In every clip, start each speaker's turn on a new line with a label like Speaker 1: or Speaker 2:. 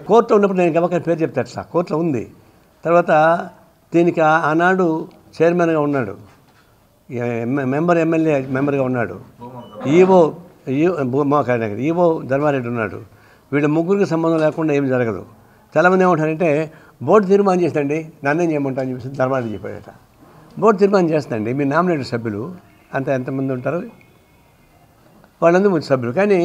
Speaker 1: కోర్టులో ఉన్నప్పుడు నేను గమకని పేరు చెప్తాడు సార్, కోర్టులో ఉంది. తర్వాత దీనికి ఆనాడు చైర్మన్గా ఉన్నాడు, ఎమ్మెల్యే మెంబర్గా ఉన్నాడు, ఈవో ఈవో ధర్మారెడ్డి ఉన్నాడు. వీళ్ళ ముగ్గురికి సంబంధం లేకుండా ఏం జరగదు. చాలామంది ఏమంటారంటే బోర్డు తీర్మానం చేస్తండి, నన్నేం చేయమంటా అని చెప్పేసి ధర్మారెడ్డి చెప్పాడట. బోర్డు తీర్మానం చేస్తండి, మీ నామినేటెడ్ సభ్యులు ఎంతమంది ఉంటారు, వాళ్ళందరూ సభ్యులు. కానీ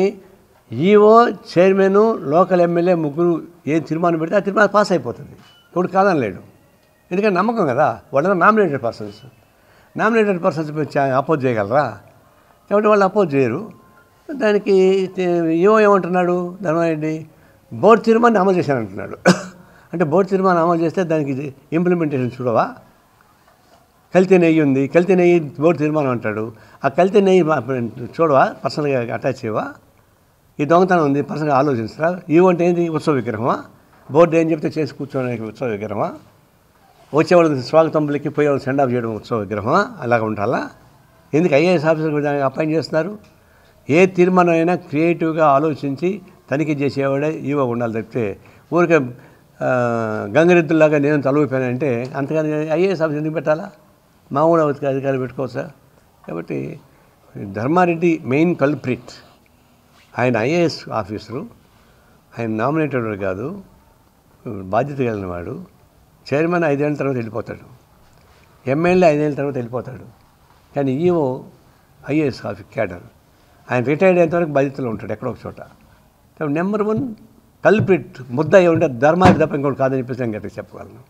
Speaker 1: ఈవో, చైర్మన్, లోకల్ ఎమ్మెల్యే ముగ్గురు ఏం తీర్మానం పెడితే ఆ తీర్మానం పాస్ అయిపోతుంది. ఇప్పుడు కాదని లేడు, ఎందుకంటే నమ్మకం కదా, వాళ్ళందరూ నామినేటెడ్ పర్సన్స్ అపోజ్ చేయగలరా? కాబట్టి వాళ్ళు అపోజ్ చేయరు. దానికి ఈవో ఏమంటున్నాడు ధర్మారెడ్డి, బోర్డు తీర్మానం అమలు చేశానంటున్నాడు. అంటే బోర్డు తీర్మానం అమలు చేస్తే దానికి ఇంప్లిమెంటేషన్ చూడవా? కల్తీ నెయ్యి ఉంది, కల్తీ నెయ్యి బోర్డు తీర్మానం అంటాడు. ఆ కల్తీ నెయ్యి చూడవా, పర్సనల్గా అటాచ్ చేయవా? ఈ దొంగతనం ఉంది, పర్సనల్గా ఆలోచించరా? ఈవో అంటే ఏంటి, ఉత్సవ విగ్రహమా? బోర్డు ఏం చెప్తే చేసి కూర్చోడానికి ఉత్సవ విగ్రహమా? వచ్చేవాళ్ళకి స్వాగతం పలికి పోయేవాళ్ళు సెండ్ ఆఫ్ చేయడం ఉత్సవ విగ్రహమా? అలాగ ఉండాలా? ఎందుకు ఐఏఎస్ ఆఫీసర్ దానికి అపాయింట్ చేస్తున్నారు? ఏ తీర్మానం అయినా క్రియేటివ్గా ఆలోచించి తనిఖీ చేసేవాడే ఈవో ఉండాలి తప్పితే ఊరికే గంగరెద్దులాగా నేను తలూపానంటే అంతగాని ఐఏఎస్ ఆఫీసర్ ఎందుకు పెట్టాలా? మామూలు అధికారులు పెట్టుకోవచ్చా? కాబట్టి ధర్మారెడ్డి మెయిన్ కల్ప్రిట్. ఆయన ఐఏఎస్ ఆఫీసరు, ఆయన నామినేటెడ్ కాదు, బాధ్యత కలిగిన వాడు. చైర్మన్ 5 ఏళ్ళ తర్వాత వెళ్ళిపోతాడు, ఎమ్మెల్యే 5 ఏళ్ళ తర్వాత వెళ్ళిపోతాడు. కానీ ఈవో ఐఏఎస్ క్యాడర్, ఆయన రిటైర్డ్ అయ్యేంతవరకు బాధ్యతలో ఉంటాడు ఎక్కడో ఒక చోట. నెంబర్ 1 కల్ప్రిట్ ముద్ద ఉంటే ధర్మారెడ్డి తప్ప ఇంకోటి కాదని చెప్పేసి నేను గట్టిగా చెప్పగలను.